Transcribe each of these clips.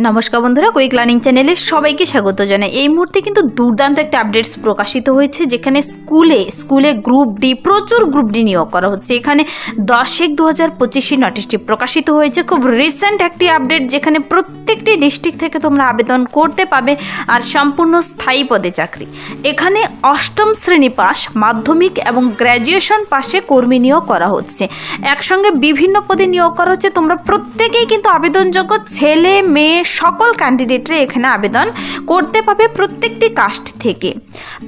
নমস্কার বন্ধুরা, quick learning চ্যানেলে সবাইকে স্বাগত জানাই। এই মুহূর্তে কিন্তু দুর্দান্ত একটা আপডেটস প্রকাশিত হয়েছে, যেখানে স্কুলে গ্রুপ ডি প্রচুর গ্রুপ ডি নিয়োগ করা হচ্ছে। এখানে 10/1/2025 নোটিশটি প্রকাশিত হয়েছে। খুব রিসেন্ট একটি আপডেট, যেখানে প্রত্যেকটি ডিস্ট্রিক্ট থেকে তোমরা আবেদন করতে পাবে আর সম্পূর্ণ স্থায়ী পদে চাকরি। এখানে 8ম শ্রেণী পাস, মাধ্যমিক এবং গ্র্যাজুয়েশন পাশে কর্মী নিয়োগ করা হচ্ছে। একসঙ্গে বিভিন্ন পদে নিয়োগ করা হচ্ছে। তোমরা প্রত্যেকেই কিন্তু আবেদনযোগ্য, ছেলে মেয়ে সকল ক্যান্ডিডেটরা এখানে আবেদন করতে পাবে প্রত্যেকটি কাস্ট থেকে।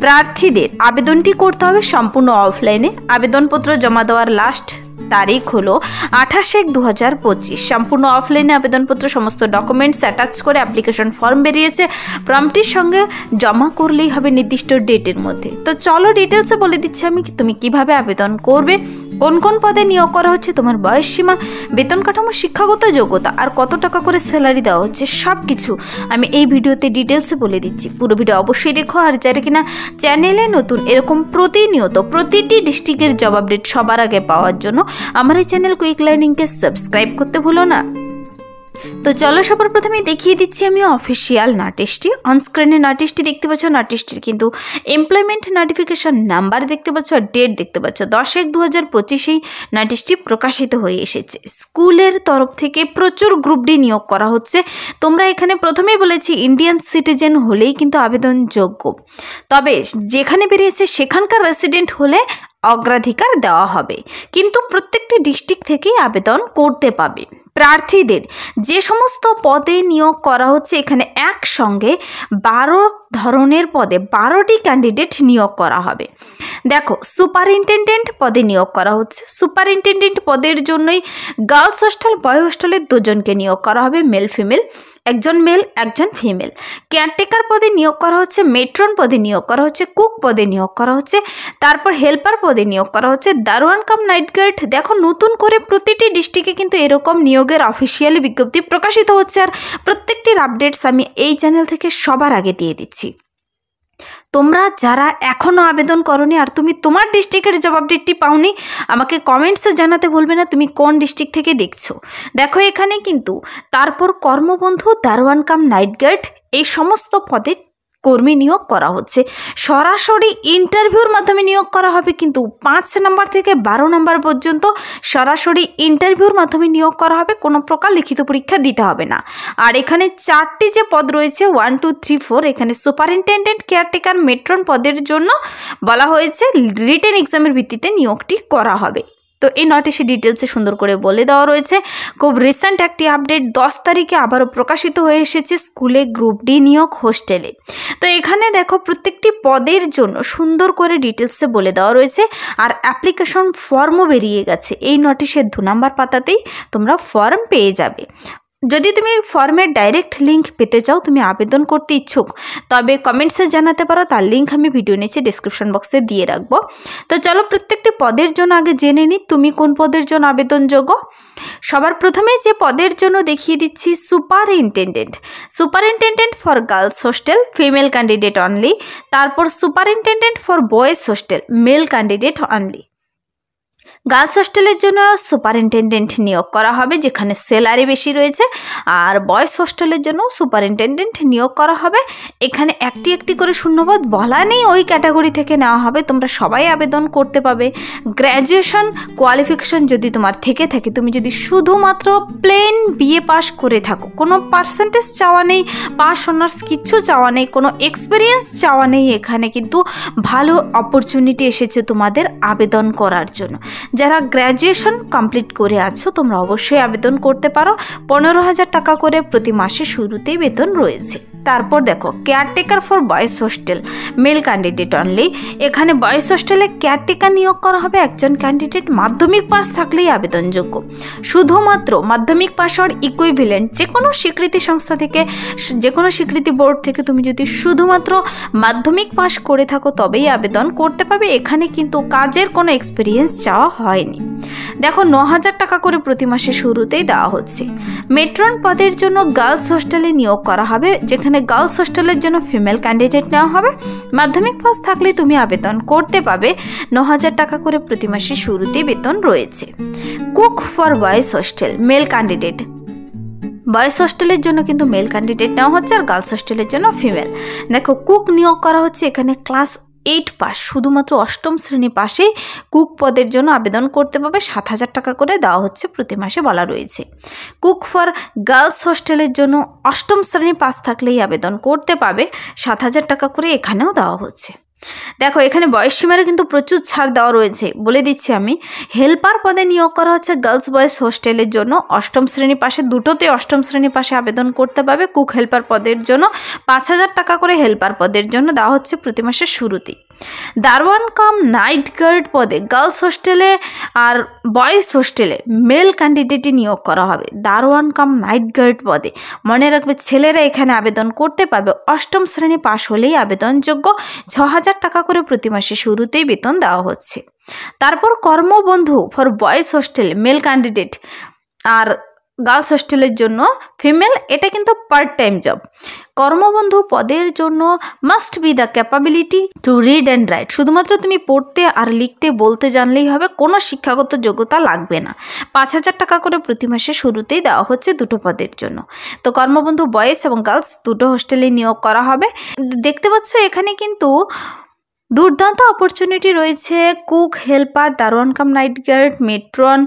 প্রার্থীদের আবেদনটি করতে হবে সম্পূর্ণ অফলাইনে। আবেদনপত্র জমা দেওয়ার লাস্ট তারিখ হলো 28/1/2025। সম্পূর্ণ অফলাইনে আবেদনপত্র, সমস্ত ডকুমেন্টস অ্যাটাচ করে অ্যাপ্লিকেশন ফর্ম বেরিয়েছে। ফর্মটির সঙ্গে জমা করলেই হবে নির্দিষ্ট ডেটের মধ্যে। তো চলো ডিটেলসে বলে দিচ্ছি আমি তুমি কিভাবে আবেদন করবে, কোন কোন পদে নিয়োগ করা হচ্ছে, তোমার বয়স সীমা, বেতন কাঠামো, শিক্ষাগত যোগ্যতা আর কত টাকা করে স্যালারি দেওয়া হচ্ছে, সব কিছু আমি এই ভিডিওতে ডিটেলসে বলে দিচ্ছি। পুরো ভিডিও অবশ্যই দেখো। আর যারা কিনা চ্যানেলে নতুন, এরকম প্রতিনিয়ত প্রতিটি ডিস্ট্রিক্টের জব আপডেট সবার আগে পাওয়ার জন্য আমার এই চ্যানেল কুইক লার্নিংকে সাবস্ক্রাইব করতে ভুলো না। তো চলো সবার প্রথমে দেখিয়ে দিচ্ছি আমি অফিসিয়াল নোটিশটি। অনস্ক্রিনে নোটিশটি দেখতে পাচ্ছ। নোটিশটির কিন্তু এমপ্লয়মেন্ট নোটিফিকেশন নাম্বার দেখতে পাচ্ছ আর ডেট দেখতে পাচ্ছ। 10/1/2025 নোটিশটি প্রকাশিত হয়ে এসেছে। স্কুলের তরফ থেকে প্রচুর গ্রুপ ডি নিয়োগ করা হচ্ছে। তোমরা এখানে প্রথমেই বলেছি ইন্ডিয়ান সিটিজেন হলেই কিন্তু আবেদনযোগ্য, তবে যেখানে বেরিয়েছে সেখানকার রেসিডেন্ট হলে অগ্রাধিকার দেওয়া হবে, কিন্তু প্রত্যেকটি ডিস্ট্রিক্ট থেকেই আবেদন করতে পাবে। প্রার্থীদের যে সমস্ত পদে নিয়োগ করা হচ্ছে, এখানে একসঙ্গে 12 ধরনের পদে 12টি ক্যান্ডিডেট নিয়োগ করা হবে। দেখো, সুপারিনটেনডেন্ট পদে নিয়োগ করা হচ্ছে। সুপারিনটেনডেন্ট পদের জন্যই গার্লস হোস্টেল, বয় হোস্টেলের 2 জনকে নিয়োগ করা হবে, মেল ফিমেল, একজন মেল একজন ফিমেল। কেয়ারটেকার পদে নিয়োগ করা হচ্ছে, মেট্রন পদে নিয়োগ করা হচ্ছে, কুক পদে নিয়োগ করা হচ্ছে, তারপর হেল্পার পদে নিয়োগ করা হচ্ছে, দারোয়ান কাম নাইট গার্ড। দেখো, নতুন করে প্রতিটি ডিস্ট্রিক্টে কিন্তু এরকম নিয়োগের অফিসিয়ালি বিজ্ঞপ্তি প্রকাশিত হচ্ছে, আর প্রত্যেকটির আপডেটস আমি এই চ্যানেল থেকে সবার আগে দিয়ে দিচ্ছি। তোমরা যারা এখনও আবেদন করনি আর তুমি তোমার ডিস্ট্রিক্টের জব আপডেটটি পাওনি, আমাকে কমেন্টসে জানাতে ভুলবে না তুমি কোন ডিস্ট্রিক্ট থেকে দেখছো। দেখো, এখানে কিন্তু তারপর কর্মবন্ধু, দারোয়ান কাম নাইট গার্ড, এই সমস্ত পদে কর্মী নিয়োগ করা হচ্ছে। সরাসরি ইন্টারভিউর মাধ্যমে নিয়োগ করা হবে, কিন্তু 5 নম্বর থেকে 12 নম্বর পর্যন্ত সরাসরি ইন্টারভিউর মাধ্যমে নিয়োগ করা হবে, কোনো প্রকার লিখিত পরীক্ষা দিতে হবে না। আর এখানে 4টি যে পদ রয়েছে 1, 2, 3, 4, এখানে সুপারিনটেনডেন্ট, কেয়ারটেকার, মেট্রন পদের জন্য বলা হয়েছে রিটেন এক্সামের ভিত্তিতে নিয়োগটি করা হবে। তো এই নোটিশে ডিটেলসে সুন্দর করে বলে দেওয়া রয়েছে। খুব রিসেন্ট একটি আপডেট 10 তারিখে আবারও প্রকাশিত হয়ে এসেছে স্কুলে গ্রুপ ডি নিয়োগ হোস্টেলে। তো এখানে দেখো, প্রত্যেকটি পদের জন্য সুন্দর করে ডিটেলসে বলে দেওয়া রয়েছে, আর অ্যাপ্লিকেশন ফর্মও বেরিয়ে গেছে। এই নোটিশের 2 নম্বর পাতাতেই তোমরা ফর্ম পেয়ে যাবে। যদি তুমি ফর্মের ডাইরেক্ট লিঙ্ক পেতে চাও, তুমি আবেদন করতে ইচ্ছুক, তবে কমেন্টসে জানাতে পারো, তার লিঙ্ক আমি ভিডিও নিচে ডিসক্রিপশন বক্সে দিয়ে রাখবো। তো চলো প্রত্যেকটি পদের জন্য আগে জেনে নিই তুমি কোন পদের জন্য আবেদনযোগ্য। সবার প্রথমে যে পদের জন্য দেখিয়ে দিচ্ছি superintendent for girls hostel, female candidate only. তারপর superintendent for boys hostel, male candidate only. Girls হোস্টেলের জন্য সুপারিনটেনডেন্ট নিয়োগ করা হবে, যেখানে স্যালারি বেশি রয়েছে। আর বয়েজ হোস্টেলের জন্য সুপারিনটেনডেন্ট নিয়োগ করা হবে। এখানে একটি একটি করে শূন্যপদ বলা নেই, ওই ক্যাটাগরি থেকে নেওয়া হবে। তোমরা সবাই আবেদন করতে পাবে। গ্র্যাজুয়েশন কোয়ালিফিকেশন যদি তোমার থেকে থাকে, তুমি যদি শুধুমাত্র প্লেন বিএ পাস করে থাকো, কোনো পার্সেন্টেজ চাওয়া নেই, পাস অনার্স কিচ্ছু চাওয়া নেই, কোনো এক্সপিরিয়েন্স চাওয়া নেই, এখানে কিন্তু ভালো অপরচুনিটি এসেছে তোমাদের আবেদন করার জন্য। যারা গ্র্যাজুয়েশন কমপ্লিট করে আছো, তোমরা অবশ্যই আবেদন করতে পারো। 15,000 টাকা করে প্রতি মাসে শুরুতেই বেতন রয়েছে। তারপর দেখো, caretaker for boys hostel, male candidate only. এখানে বয়েজ হোস্টেলে কেয়ারটেকার নিয়োগ করা হবে। একজন ক্যান্ডিডেট মাধ্যমিক পাস থাকলেই আবেদনযোগ্য। শুধুমাত্র মাধ্যমিক পাস আর ইকুইভ্যালেন্ট যে কোনো স্বীকৃতি সংস্থা থেকে, যে কোনো স্বীকৃতি বোর্ড থেকে তুমি যদি শুধুমাত্র মাধ্যমিক পাস করে থাকো, তবেই আবেদন করতে পারবে। এখানে কিন্তু কাজের কোনো এক্সপিরিয়েন্স চাওয়া হয়নি। দেখো, 9,000 টাকা করে প্রতি মাসে শুরুতেই দেওয়া হচ্ছে। মেট্রন পদের জন্য গার্লস হোস্টেলে নিয়োগ করা হবে, যেখানে গার্লস হোস্টেলের জন্য ফিমেল ক্যান্ডিডেট নেওয়া হবে। মাধ্যমিক পাস থাকলে তুমি আবেদন করতে পাবে। 9,000 টাকা করে প্রতি মাসে শুরুতেই বেতন রয়েছে। Cook for boys hostel, male candidate boys হোস্টেলের জন্য কিন্তু মেল ক্যান্ডিডেট নেওয়া হচ্ছে আর গার্লস হোস্টেলের জন্য ফিমেল। দেখো কুক নিয়োগ করা হচ্ছে, এখানে ক্লাস 8 পাস, শুধুমাত্র অষ্টম শ্রেণী পাশেই কুক পদের জন্য আবেদন করতে পারবে। 7,000 টাকা করে দেওয়া হচ্ছে প্রতি মাসে বলা রয়েছে। কুক ফর গার্লস হোস্টেলের জন্য অষ্টম শ্রেণী পাস থাকলেই আবেদন করতে পাবে, 7,000 টাকা করে এখানেও দেওয়া হচ্ছে। দেখো এখানে বয়স সীমারে কিন্তু প্রচুর ছাড় দেওয়া রয়েছে, বলে দিচ্ছি আমি। হেল্পার পদে নিয়োগ করা হচ্ছে গার্লস বয়েজ হোস্টেলের জন্য অষ্টম শ্রেণী পাশে, দুটোতে অষ্টম শ্রেণী পাশে আবেদন করতে পারবে। কুক হেল্পার পদের জন্য 5,000 টাকা করে হেল্পার পদের জন্য দেওয়া হচ্ছে প্রতি মাসের শুরুতেই। দারোয়ান কাম নাইট গার্ড পদে গার্লস হোস্টেলে আর বয়েজ হোস্টেলে মেল ক্যান্ডিডেটই নিয়োগ করা হবে। দারোয়ান কাম নাইট গার্ড পদে মনে রাখবে ছেলেরা এখানে আবেদন করতে পারবে, অষ্টম শ্রেণী পাশ হলেই আবেদনযোগ্য। 6,000 টাকা করে প্রতি মাসে শুরুতেই বেতন দেওয়া হচ্ছে। তারপর Karmabandhu for boys hostel male candidate আর গার্লস হোস্টেলের জন্য ফিমেল, এটা কিন্তু পার্ট টাইম জব। কর্মবন্ধু পদের জন্য must be the capability to read and right, শুধুমাত্র তুমি পড়তে আর লিখতে বলতে জানলেই হবে, কোনো শিক্ষাগত যোগ্যতা লাগবে না। 5,000 টাকা করে প্রতি মাসে শুরুতেই দেওয়া হচ্ছে দুটো পদের জন্য। তো কর্মবন্ধু বয়েজ এবং গার্লস দুটো হোস্টেলে নিয়োগ করা হবে। দেখতে পাচ্ছ এখানে কিন্তু দুর্দান্ত অপরচুনিটি রয়েছে। কুক, হেল্পার, দারোয়ান cum night guard, matron,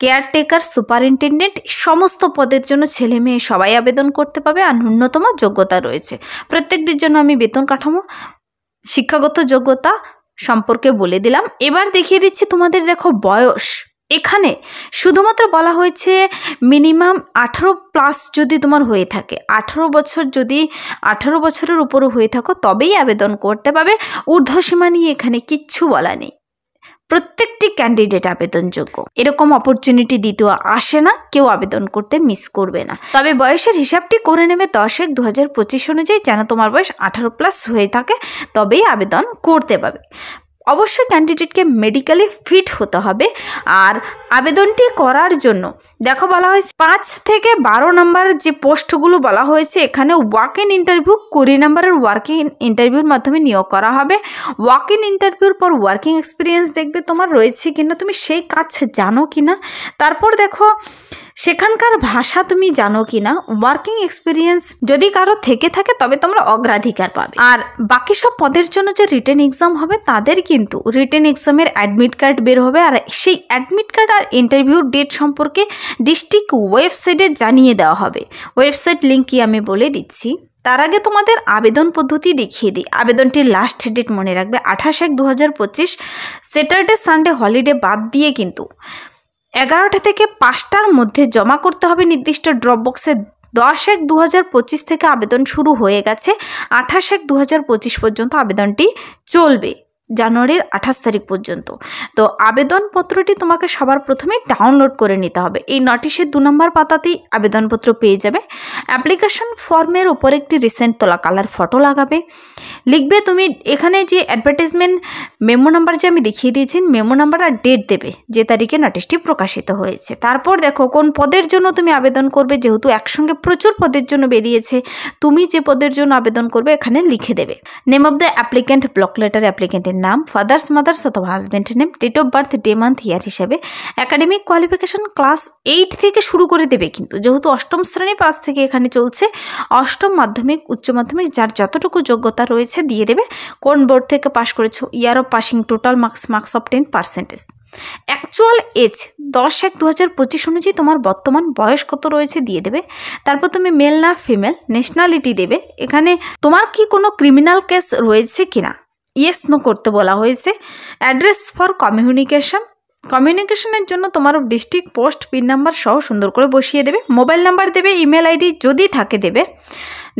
caretaker, superintendent, সমস্ত পদের জন্য ছেলে মেয়ে সবাই আবেদন করতে পাবে আর ন্যূনতম যোগ্যতা রয়েছে। প্রত্যেকটির জন্য আমি বেতন কাঠামো, শিক্ষাগত যোগ্যতা সম্পর্কে বলে দিলাম। এবার দেখিয়ে দিচ্ছি তোমাদের। দেখো বয়স, এখানে শুধুমাত্র বলা হয়েছে মিনিমাম 18+ যদি তোমার হয়ে থাকে, 18 বছর, যদি 18 বছরের উপরও হয়ে থাকো তবেই আবেদন করতে পারবে। ঊর্ধ্বসীমা নিয়ে এখানে কিচ্ছু বলা নেই, প্রত্যেকটি ক্যান্ডিডেট আবেদনযোগ্য। এরকম অপরচুনিটি দ্বিতীয় আসে না, কেউ আবেদন করতে মিস করবে না। তবে বয়সের হিসাবটি করে নেবে 10/1/2025 অনুযায়ী, যেন তোমার বয়স 18+ হয়ে থাকে, তবেই আবেদন করতে পারবে। অবশ্যই ক্যান্ডিডেটকে মেডিকেলি ফিট হতে হবে। আর আবেদনটি করার জন্য দেখো বলা হয়েছে 5 থেকে 12 নম্বর যে পোস্টগুলো বলা হয়েছে, এখানে ওয়াক ইন ইন্টারভিউ 20 নম্বরের ওয়ার্কিং ইন্টারভিউর মাধ্যমে নিয়োগ করা হবে। ওয়াক ইন ইন্টারভিউর পর ওয়ার্কিং এক্সপিরিয়েন্স দেখবে তোমার রয়েছে কিনা, তুমি সেই কাজ জানো কিনা। তারপর দেখো সেখানকার ভাষা তুমি জানো কিনা। ওয়ার্কিং এক্সপিরিয়েন্স যদি কারো থেকে থাকে তবে তোমরা অগ্রাধিকার পাবে। আর বাকি সব পদের জন্য যে রিটেন এক্সাম হবে, তাদের কিন্তু রিটেন এক্সামের অ্যাডমিট কার্ড বের হবে, আর সেই অ্যাডমিট কার্ড আর ইন্টারভিউ ডেট সম্পর্কে ডিস্ট্রিক্ট ওয়েবসাইটে জানিয়ে দেওয়া হবে। ওয়েবসাইট লিঙ্ক কি আমি বলে দিচ্ছি। তার আগে তোমাদের আবেদন পদ্ধতি দেখিয়ে দিই। আবেদনটির লাস্ট ডেট মনে রাখবে 28/1/2025, স্যাটারডে সানডে হলিডে বাদ দিয়ে কিন্তু 11টা থেকে 5টার মধ্যে জমা করতে হবে নির্দিষ্ট ড্রপ বক্সে। 10/1/2025 থেকে আবেদন শুরু হয়ে গেছে, 28/1/2025 পর্যন্ত আবেদনটি চলবে, জানুয়ারির 28 তারিখ পর্যন্ত। তো আবেদনপত্রটি তোমাকে সবার প্রথমে ডাউনলোড করে নিতে হবে। এই নোটিশের 2 নম্বর পাতাতেই আবেদনপত্র পেয়ে যাবে। অ্যাপ্লিকেশন ফর্মের ওপর একটি রিসেন্ট তোলা কালার ফটো লাগাবে। লিখবে তুমি এখানে যে অ্যাডভার্টাইজমেন্ট মেমো নাম্বার যে আমি দেখিয়ে দিয়েছি, মেমো নাম্বার আর ডেট দেবে যে তারিখে নোটিশটি প্রকাশিত হয়েছে। তারপর দেখো কোন পদের জন্য তুমি আবেদন করবে, যেহেতু একসঙ্গে প্রচুর পদের জন্য বেরিয়েছে, তুমি যে পদের জন্য আবেদন করবে এখানে লিখে দেবে। Name of the applicant, block letter অ্যাপ্লিক্যান্টের নাম, ফাদার্স মাদার্স অথবা হাজব্যান্ডের name, date of birth, day month year হিসাবে, একাডেমিক কোয়ালিফিকেশন ক্লাস 8 থেকে শুরু করে দেবে, কিন্তু যেহেতু অষ্টম শ্রেণী পাস থেকে এখানে চলছে, অষ্টম মাধ্যমিক, উচ্চ মাধ্যমিক যার যতটুকু যোগ্যতা রয়েছে দিয়ে দেবে। কোন বোর্ড থেকে পাশ করেছো, year of passing, total marks of 10%। Actual age 10/1/2025 অনুযায়ী তোমার বর্তমান বয়স কত রয়েছে দিয়ে দেবে। তারপর তুমি মেল না ফিমেল, ন্যাশনালিটি দেবে। এখানে তোমার কি কোনো ক্রিমিনাল কেস রয়েছে কিনা ইয়েস নো করতে বলা হয়েছে। অ্যাড্রেস ফর কমিউনিকেশনের জন্য তোমার ডিস্ট্রিক্ট, পোস্ট, পিন নাম্বার সহ সুন্দর করে বসিয়ে দেবে। মোবাইল নাম্বার দেবে, ইমেল আইডি যদি থাকে দেবে।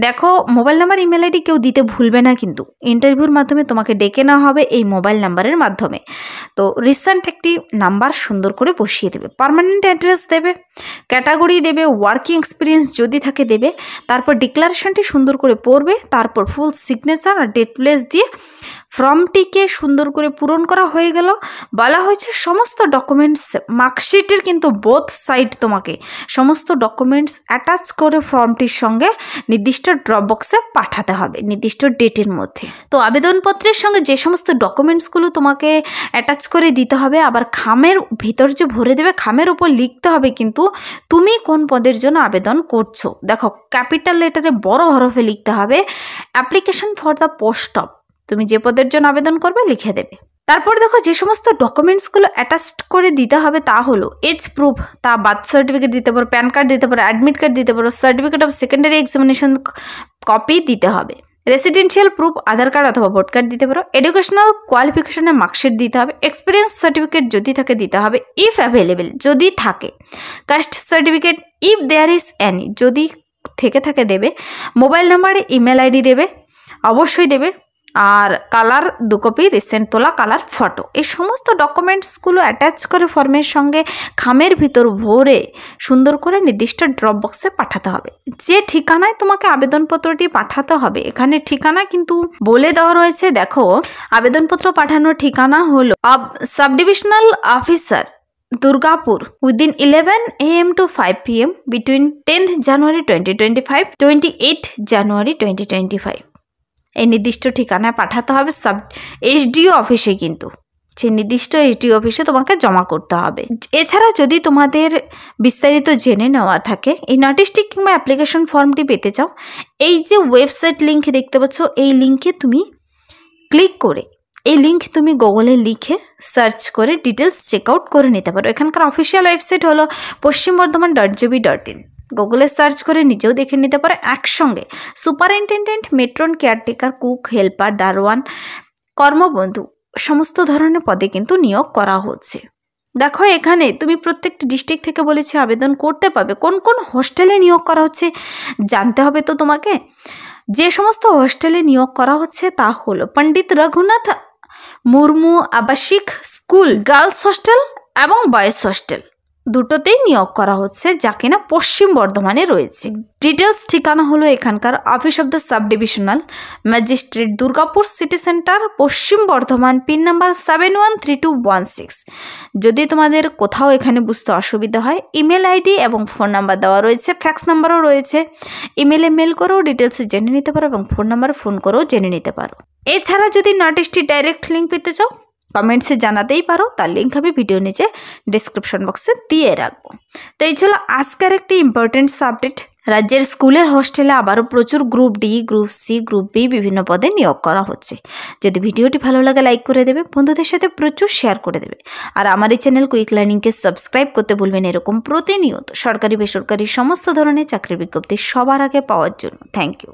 দেখো মোবাইল নাম্বার, ইমেল আইডি কেউ দিতে ভুলবে না, কিন্তু ইন্টারভিউর মাধ্যমে তোমাকে ডেকে নেওয়া হবে এই মোবাইল নাম্বারের মাধ্যমে। তো রিসেন্ট একটি নাম্বার সুন্দর করে বসিয়ে দেবে। পার্মানেন্ট অ্যাড্রেস দেবে, ক্যাটাগরি দেবে, ওয়ার্কিং এক্সপিরিয়েন্স যদি থাকে দেবে। তারপর ডিক্লারেশনটি সুন্দর করে পড়বে, তারপর ফুল সিগনেচার আর ডেট প্লেস দিয়ে ফর্মটিকে সুন্দর করে পূরণ করা হয়ে গেল। বলা হয়েছে সমস্ত সমস্ত ডকুমেন্টস মার্কশিটের কিন্তু বোথ সাইড তোমাকে সমস্ত ডকুমেন্টস অ্যাটাচ করে ফর্মটির সঙ্গে নির্দিষ্ট ড্রপ বক্সে পাঠাতে হবে নির্দিষ্ট ডেটের মধ্যে। তো আবেদনপত্রের সঙ্গে যে সমস্ত ডকুমেন্টসগুলো তোমাকে অ্যাটাচ করে দিতে হবে, আবার খামের ভিতর যে ভরে দেবে খামের উপর লিখতে হবে কিন্তু তুমি কোন পদের জন্য আবেদন করছো। দেখো ক্যাপিটাল লেটারে বড় হরফে লিখতে হবে application for the post of, তুমি যে পদের জন্য আবেদন করবে লিখে দেবে। তারপর দেখো যে সমস্ত ডকুমেন্টসগুলো অ্যাটাচ করে দিতে হবে তা হলো এজ প্রুফ, তা বার্থ সার্টিফিকেট দিতে পারো, প্যান কার্ড দিতে পারো, অ্যাডমিট কার্ড দিতে পারো, certificate of secondary examination copy দিতে হবে, রেসিডেন্সিয়াল প্রুফ আধার কার্ড অথবা ভোট কার্ড দিতে পারো, এডুকেশনাল কোয়ালিফিকেশনের মার্কশিট দিতে হবে, এক্সপিরিয়েন্স সার্টিফিকেট যদি থাকে দিতে হবে ইফ অ্যাভেলেবেল যদি থাকে, caste certificate if there is any যদি থেকে থাকে দেবে, মোবাইল নাম্বার ইমেল আইডি দেবে অবশ্যই দেবে, আর কালার 2 কপি রিসেন্ট তোলা কালার ফটো। এই সমস্ত ডকুমেন্টসগুলো অ্যাটাচ করে ফর্মের সঙ্গে খামের ভিতর ভরে সুন্দর করে নির্দিষ্ট ড্রপ বক্সে পাঠাতে হবে। যে ঠিকানায় তোমাকে আবেদনপত্রটি পাঠাতে হবে এখানে ঠিকানা কিন্তু বলে দেওয়া রয়েছে। দেখো আবেদনপত্র পাঠানোর ঠিকানা হলো sub divisional officer Durgapur within 11 AM to 5 PM between 10th January 2025 28 January 2025 এই নির্দিষ্ট ঠিকানায় পাঠাতে হবে সাব এসডিও অফিসে, কিন্তু সেই নির্দিষ্ট এসডিও অফিসে তোমাকে জমা করতে হবে। এছাড়া যদি তোমাদের বিস্তারিত জেনে নেওয়া থাকে এই নটিশটি কিংবা অ্যাপ্লিকেশন ফর্মটি পেতে চাও, এই যে ওয়েবসাইট লিঙ্ক দেখতে পাচ্ছ এই লিঙ্কে তুমি ক্লিক করে এই লিঙ্ক তুমি গুগলে লিখে সার্চ করে ডিটেলস চেক আউট করে নিতে পারো। এখানকার অফিসিয়াল ওয়েবসাইট হলো paschimBardhaman.gov.in, গুগলে সার্চ করে নিজেও দেখে নিতে পারো। একসঙ্গে superintendent, matron, caretaker, cook, helper, দারোয়ান, কর্মবন্ধু সমস্ত ধরনের পদে কিন্তু নিয়োগ করা হচ্ছে। দেখো এখানে তুমি প্রত্যেকটি ডিস্ট্রিক্ট থেকে বলেছি আবেদন করতে পারবে। কোন কোন হোস্টেলে নিয়োগ করা হচ্ছে জানতে হবে তো তোমাকে। যে সমস্ত হোস্টেলে নিয়োগ করা হচ্ছে তা হলো পণ্ডিত রঘুনাথ মুর্মু আবাসিক স্কুল, গার্লস হোস্টেল এবং বয়েজ হোস্টেল দুটোতেই নিয়োগ করা হচ্ছে, যা কিনা পশ্চিম বর্ধমানে রয়েছে। ডিটেলস ঠিকানা হলো এখানকার office of the sub divisional magistrate, Durgapur city centre, Paschim Bardhaman, pin number 713216। যদি তোমাদের কোথাও এখানে বুঝতে অসুবিধা হয় ইমেল আইডি এবং ফোন নাম্বার দেওয়া রয়েছে, ফ্যাক্স নাম্বারও রয়েছে, ইমেলে মেল করেও ডিটেলস জেনে নিতে পারো এবং ফোন নাম্বারে ফোন করেও জেনে নিতে পারো। এছাড়া যদি নোটিশটি ডাইরেক্ট লিঙ্ক পেতে চাও কমেন্টসে জানাতেই পারো, তার লিঙ্ক আমি ভিডিও নিচে ডিসক্রিপশন বক্সে দিয়ে রাখবো। তো এই ছিল আজকের একটি ইম্পর্টেন্ট আপডেট। রাজ্যের স্কুলের হোস্টেলে আবারও প্রচুর group D, group C, group B বিভিন্ন পদে নিয়োগ করা হচ্ছে। যদি ভিডিওটি ভালো লাগে লাইক করে দেবে, বন্ধুদের সাথে প্রচুর শেয়ার করে দেবে, আর আমার এই চ্যানেল কুইক লার্নিংকে সাবস্ক্রাইব করতে ভুলবেন এরকম প্রতিনিয়ত সরকারি বেসরকারি সমস্ত ধরনের চাকরির বিজ্ঞপ্তি সবার আগে পাওয়ার জন্য। Thank you.